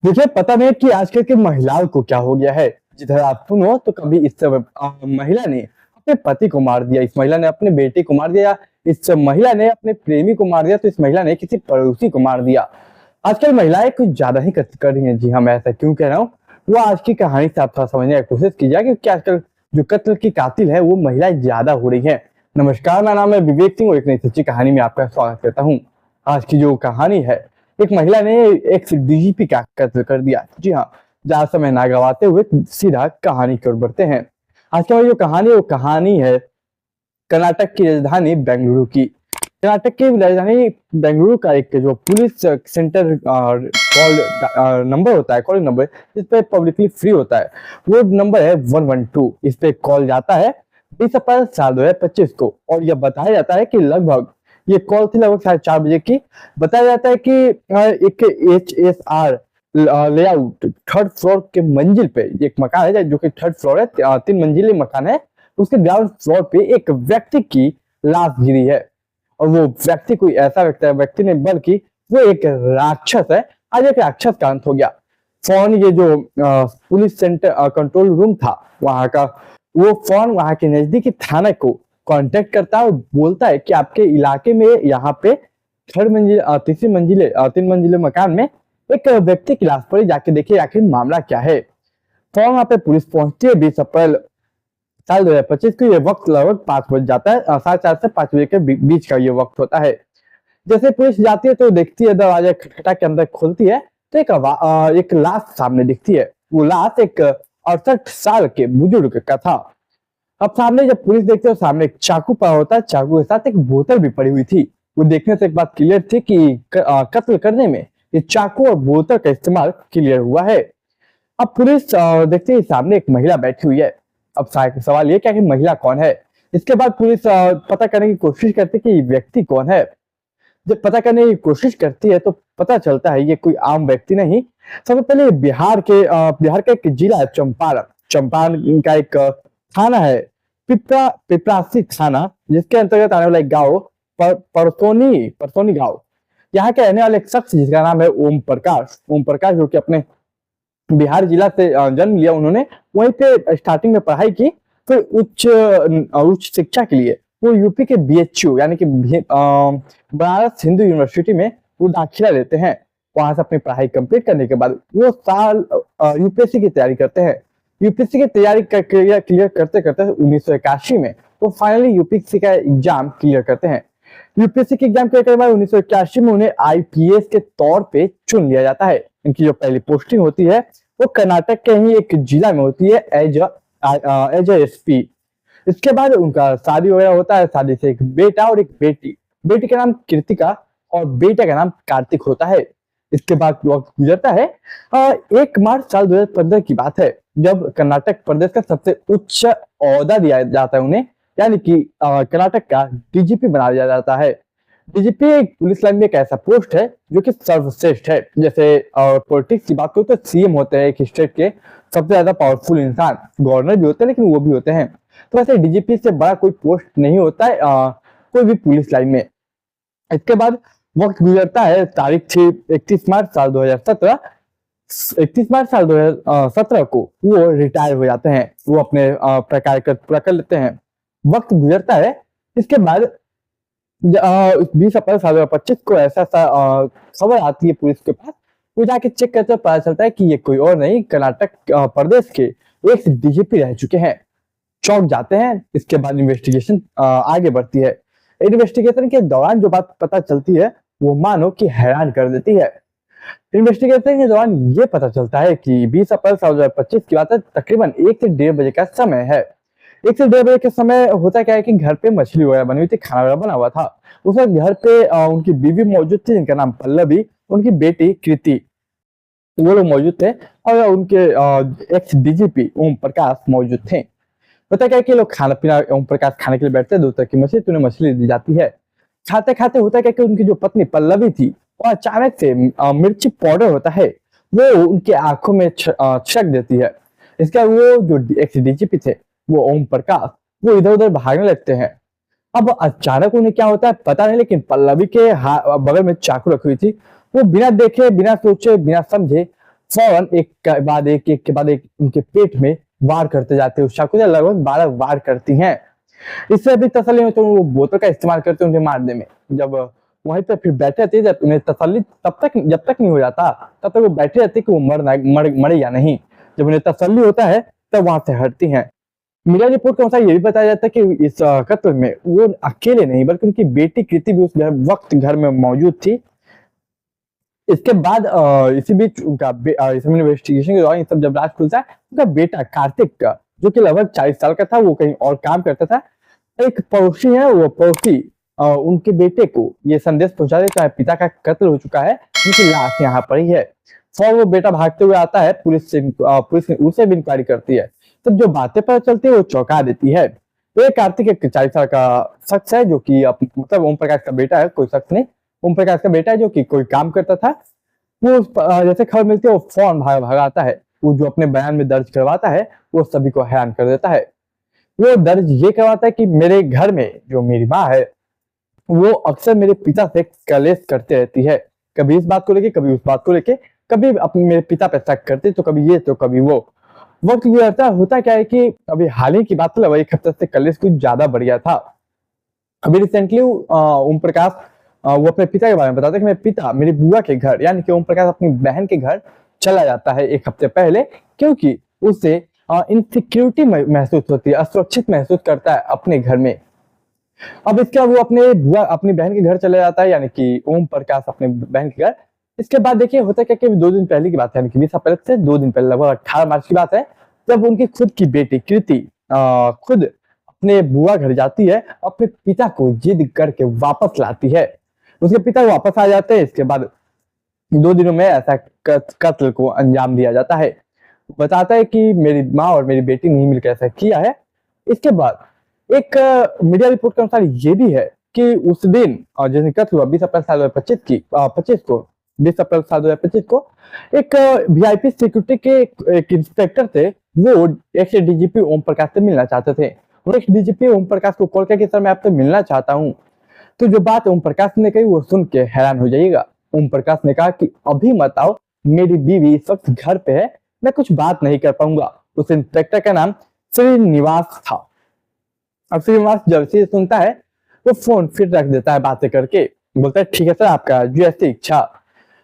देखिए, पता नहीं कि आजकल की महिलाओं को क्या हो गया है। जिधर आप सुनो तो कभी इस महिला ने अपने पति को मार दिया, इस महिला ने अपने बेटे को मार दिया, इस महिला ने अपने प्रेमी को मार दिया, तो इस महिला ने किसी पड़ोसी को मार दिया। आजकल महिलाएं कुछ ज्यादा ही कत्ल कर रही हैं। जी हाँ, मैं ऐसा क्यों कह रहा हूँ, वो आज की कहानी से आप थोड़ा समझने की कोशिश कीजिए, क्योंकि आजकल जो कत्ल की कातिल है वो महिलाएं ज्यादा हो रही है। नमस्कार, मेरा नाम है विवेक सिंह और एक नई सच्ची कहानी में आपका स्वागत करता हूँ। आज की जो कहानी है, एक महिला ने एक डीजीपी का कत्ल कर दिया। जी हाँ, ज्यादा समय ना गवाते हुए सीधा कहानी की ओर बढ़ते हैं। आज की हमारी जो कहानी है वो कहानी है कर्नाटक की राजधानी बेंगलुरु की। कर्नाटक की राजधानी बेंगलुरु का एक जो पुलिस सेंटर कॉल नंबर होता है, कॉलिंग नंबर, इस पे पब्लिकली फ्री होता है, वो नंबर है 112। इस पे कॉल जाता है 20 अप्रैल साल 2025 को, और यह बताया जाता है कि लगभग ये कॉल थी लगभग 4:30 बजे की। बताया जाता है कि एक HSR लेआउट थर्ड फ्लोर के मंजिल पे एक मकान है, जो कि थर्ड फ्लोर है, 3 मंजिले मकान है। उसके ग्राउंड फ्लोर पे एक व्यक्ति की लाश गिरी है, और वो व्यक्ति कोई ऐसा व्यक्ति नहीं, बल्कि वो एक राक्षस है। आज एक राक्षस का अंत हो गया। फोन, ये जो पुलिस सेंटर कंट्रोल रूम था वहां का, वो फोन वहां के नजदीकी थाने को कांटेक्ट करता है और बोलता है कि आपके इलाके में यहाँ पे तीसरी मंजिले 3 मंजिले मकान में एक व्यक्ति की लाश पड़ी, जाके देखिए आखिर मामला क्या है। फोन वहां पे पुलिस पहुंचती है। 20 अप्रैल साल 2025 को ये वक्त लगभग 5 बज जाता है, 4:30 से 5 बजे के बीच का ये वक्त होता है। जैसे पुलिस जाती है तो देखती है, दरवाजा खटखटा के अंदर खुलती है तो एक लाश सामने दिखती है। वो लाश एक 68 साल के बुजुर्ग का था। अब सामने जब पुलिस देखते है, सामने एक चाकू पड़ा होता है, चाकू के साथ एक बोतल भी पड़ी हुई थी। वो देखने से एक बात क्लियर थी कि कत्ल करने में ये चाकू और बोतल का इस्तेमाल क्लियर हुआ है। अब पुलिस देखते ही सामने एक महिला बैठी हुई है। अब सवाल ये क्या कि महिला कौन है। इसके बाद पुलिस पता करने की कोशिश करती है कि ये व्यक्ति कौन है। जब पता करने की कोशिश करती है तो पता चलता है ये कोई आम व्यक्ति नहीं। सबसे पहले बिहार का एक जिला है चंपारण। चंपारण का एक थाना है पिपरासी थाना, जिसके अंतर्गत आने वाला एक गाँव परसोनी गाँव। यहाँ के रहने वाले एक शख्स जिसका नाम है ओम प्रकाश, जो कि अपने बिहार जिला से जन्म लिया उन्होंने। वहीं पे स्टार्टिंग में पढ़ाई की, फिर उच्च शिक्षा के लिए वो यूपी के BHU यानी कि बनारस हिंदू यूनिवर्सिटी में वो दाखिला लेते हैं। वहां से अपनी पढ़ाई कंप्लीट करने के बाद वो साल यूपीएससी की तैयारी करते हैं। यूपीएससी की तैयारी क्लियर करते करते 1981 में वो फाइनली यूपीएससी का एग्जाम क्लियर करते हैं। यूपीएससी के एग्जाम क्लियर करने के बाद 1981 में उन्हें IPS के तौर पे चुन लिया जाता है। इनकी जो पहली पोस्टिंग होती है वो कर्नाटक के ही एक जिला में होती है एज ए SP। इसके बाद उनका शादी वगैरह होता है। शादी से एक बेटा और एक बेटी। बेटी का नाम कृतिका और बेटे का नाम कार्तिक होता है। इसके बाद वक्त गुजरता है। 1 मार्च साल 2015 की बात है, जब कर्नाटक प्रदेश का सबसे उच्च ओहदा दिया जाता है उन्हें, यानी कि कर्नाटक का DGP बना दिया जाता है। DGP एक पुलिस लाइन में एक ऐसा पोस्ट है जो कि सर्वश्रेष्ठ है। जैसे पॉलिटिक्स की बात करूँ तो CM होते हैं एक स्टेट के सबसे ज्यादा पावरफुल इंसान, गवर्नर भी होते हैं लेकिन वो भी होते हैं। तो वैसे DGP से बड़ा कोई पोस्ट नहीं होता है कोई भी पुलिस लाइन में। इसके बाद वक्त गुजरता है। तारीख थी 31 मार्च साल 2017। 31 मार्च साल 2017 को वो रिटायर हो जाते हैं। वो अपने प्रकार पूरा कर लेते हैं। वक्त गुजरता है। इसके बाद 20 अप्रैल साल 2025 को ऐसा खबर आती है पुलिस के पास। वो जाके चेक करते हुए पता चलता है कि ये कोई और नहीं, कर्नाटक प्रदेश के एक DGP रह चुके हैं। चौंक जाते हैं। इसके बाद इन्वेस्टिगेशन आगे बढ़ती है। इन्वेस्टिगेशन के दौरान जो बात पता चलती है वो मानो कि हैरान कर देती है। इन्वेस्टिगेशन के दौरान ये पता चलता है कि 20 अप्रैल साल 2025 की बात है, तकरीबन 1 से 1:30 बजे का समय है। 1 से 1:30 बजे के समय होता क्या है कि घर पे मछली वगैरह बनी हुई थी, खाना वगैरह बना हुआ था। उस वक्त घर पे उनकी बीवी मौजूद थी जिनका नाम पल्लवी, उनकी बेटी कृति, वो लोग मौजूद थे, और उनके एक्स DGP ओम प्रकाश मौजूद थे। होता क्या है कि लोग खाना पीना, ओम प्रकाश खाने के लिए बैठते हैं, 2 तरह की मछली, तो उन्हें मछली दी जाती है। खाते खाते होता क्या कि उनकी जो पत्नी पल्लवी थी वो अचानक से मिर्ची पाउडर होता है वो उनकी आंखों में छक देती है। इसका वो जो एक्स DGP थे वो ओम प्रकाश, वो इधर उधर भागने लगते हैं। अब अचानक उन्हें क्या होता है पता नहीं, लेकिन पल्लवी के बगल में चाकू रखी हुई थी। वो बिना देखे, बिना सोचे, बिना समझे फौरन एक के बाद एक उनके पेट में वार करते जाते हैं। उस चाकू से लगभग 12 वार करती हैं। इससे अभी तसल्ली में तो वो बोतल का इस्तेमाल करते हैं उन्हें मारने में। जब वहीं पे फिर बैठे रहते हैं, जब उन्हें तसल्ली जब तक नहीं हो जाता तब तक वो बैठे रहते कि वो मरे या नहीं। जब उन्हें तसल्ली होता है तब वहां से हटती हैं। मीडिया रिपोर्ट के अनुसार ये भी बताया जाता है कि इस कत्ल में वो अकेले नहीं बल्कि उनकी बेटी कृति भी उस वक्त घर में मौजूद थी। इसके बाद इसी बीच उनका इस इन्वेस्टिगेशन के दौरान सब जब राज खुलता है, उनका बेटा कार्तिक का जो कि लगभग 40 साल का था, वो कहीं और काम करता था। एक पड़ोसी है, वो पड़ोसी उनके बेटे को ये संदेश पहुंचा देता है पिता का कत्ल हो चुका है, उनकी लाश यहाँ पड़ी है। फौरन वो बेटा भागते हुए आता है, पुलिस ने उसे भी इंक्वायरी करती है। तब जो बातें पता चलती है वो चौंका देती है। तो ये कार्तिक एक 40 साल का शख्स है जो कि मतलब ओम प्रकाश का बेटा है, कोई शख्स नहीं, ओम प्रकाश का बेटा है जो कि कोई काम करता था। वो जैसे खबर मिलती है वो फौरन भागाता है। वो जो अपने बयान में दर्ज करवाता है वो सभी को हैरान कर देता है। वो दर्ज ये करवाता है कि मेरे घर में जो मेरी माँ है वो अक्सर मेरे पिता से कलेश करते रहती है, कभी इस बात को लेके कभी उस बात को लेके, कभी अपने मेरे पिता पे शक करते तो कभी ये तो कभी वो। वक्त गुजरता होता क्या है कि अभी हाल ही की बात है, एक हफ्ते से कलेश कुछ ज्यादा बढ़ गया था। अभी रिसेंटली ओम प्रकाश वो अपने पिता के बारे में बताता है कि मेरे पिता मेरी बुआ के घर यानी कि ओम प्रकाश अपनी बहन के घर चला जाता है एक हफ्ते पहले, क्योंकि उसे इनसिक्योरिटी महसूस होती है, असुरक्षित महसूस करता है अपने घर में। अब इसके बाद वो अपनी बहन के घर चला जाता है, यानी कि ओम प्रकाश अपने बहन के घर। इसके बाद देखिए होता क्या कि 2 दिन पहले की बात है, यानी कि 20 अप्रैल से 2 दिन पहले लगभग 18 मार्च की बात है, जब उनकी खुद की बेटी कृति खुद अपने बुआ घर जाती है, अपने पिता को जिद करके वापस लाती है। उसके पिता वापस आ जाते हैं। इसके बाद 2 दिनों में ऐसा कत्ल को अंजाम दिया जाता है। बताता है कि मेरी माँ और मेरी बेटी ने मिलकर ऐसा किया है। इसके बाद एक मीडिया रिपोर्ट के अनुसार ये भी है कि उस दिन जिस दिन कत्ल हुआ 20 अप्रैल साल 2025 को 20 अप्रैल साल 2025 को एक वीआईपी सिक्योरिटी के एक इंस्पेक्टर थे, वो एक्स डीजीपी ओम प्रकाश से मिलना चाहते थे। उन्होंने एक्स डीजीपी ओम प्रकाश को कॉल किया कि सर मैं आपसे मिलना चाहता हूँ। तो जो बात ओम प्रकाश ने कही वो सुन के हैरान हो जाइएगा। ओम प्रकाश ने कहा कि अभी मत आओ, मेरी बीवी इस वक्त घर पे है, मैं कुछ बात नहीं कर पाऊंगा। उस इंस्पेक्टर का नाम श्रीनिवास था। अब श्रीनिवास जब से सुनता है वो फोन फिर रख देता है बातें करके, बोलता है ठीक है सर, आपका जैसी इच्छा।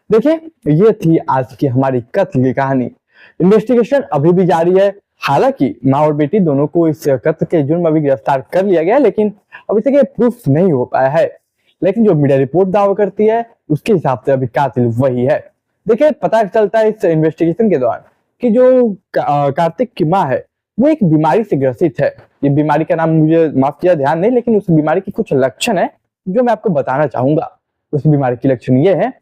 देखिए ये थी आज की हमारी कत्ल की कहानी। इन्वेस्टिगेशन अभी भी जारी है। हालांकि माँ और बेटी दोनों को इस कत्ल के जुर्म में भी गिरफ्तार कर लिया गया, लेकिन अभी तक ये प्रूफ नहीं हो पाया है। लेकिन जो मीडिया रिपोर्ट दावा करती है उसके हिसाब से अभी कातिल वही है। देखिए पता चलता है इस इन्वेस्टिगेशन के दौरान कि जो कार्तिक की माँ है वो एक बीमारी से ग्रसित है। ये बीमारी का नाम मुझे माफ किया ध्यान नहीं, लेकिन उस बीमारी की कुछ लक्षण है जो मैं आपको बताना चाहूंगा। उस बीमारी की लक्षण ये है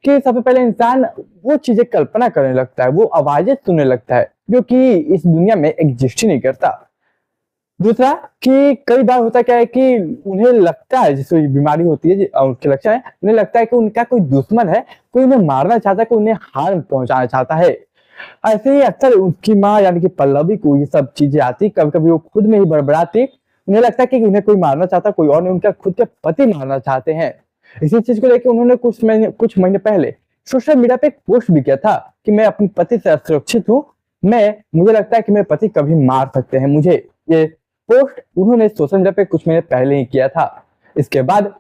कि सबसे पहले इंसान वो चीजें कल्पना करने लगता है, वो आवाजें सुनने लगता है जो कि इस दुनिया में एग्जिस्ट ही नहीं करता। दूसरा कि कई बार होता क्या है कि उन्हें लगता है, जिसको बीमारी होती है उसके लक्षण है, उन्हें लगता है कि उनका कोई दुश्मन है, कोई उन्हें मारना चाहता है, कोई उन्हें हार्म पहुंचाना चाहता है। ऐसे ही अक्सर उनकी माँ यानी कि पल्लवी को ये सब चीजें आती, कभी कभी वो खुद में ही बड़बड़ाती। उन्हें लगता है कि उन्हें कोई मारना चाहता, कोई और नहीं, उनका खुद के पति मारना चाहते हैं। इसी चीज को लेकर उन्होंने कुछ महीने पहले सोशल मीडिया पे एक पोस्ट भी किया था कि मैं अपने पति से असुरक्षित हूँ, मुझे लगता है कि मेरे पति कभी मार सकते हैं मुझे। ये पोस्ट उन्होंने सोशल मीडिया पे कुछ महीने पहले ही किया था। इसके बाद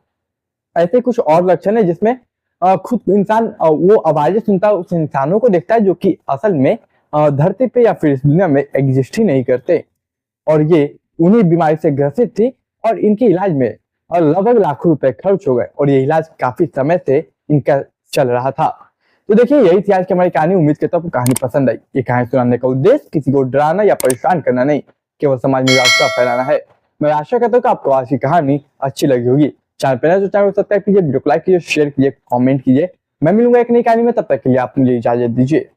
ऐसे कुछ और लक्षण है जिसमें खुद इंसान वो आवाजें सुनता है, उस इंसानों को देखता है जो कि असल में धरती पे या फिर इस दुनिया में एग्जिस्ट ही नहीं करते। और ये उन्हीं बीमारी से ग्रसित थी और इनके इलाज में लगभग लाखों रुपए खर्च हो गए और ये इलाज काफी समय से इनका चल रहा था। तो देखिए यही थी आज की हमारी कहानी। उम्मीद करता हूँ आपको कहानी पसंद आई। ये कहानी सुनाने का उद्देश्य किसी को डराना या परेशान करना नहीं, केवल समाज में जागरूकता फैलाना है। मैं आशा करता हूँ कि आपको आज की कहानी अच्छी लगी होगी। चैनल पर नए तो चैनल को सब्सक्राइब कीजिए, वीडियो को लाइक कीजिए, शेयर कीजिए, कमेंट कीजिए। मैं मिलूंगा एक नई कहानी में, तब तक के लिए आप मुझे इजाजत दीजिए।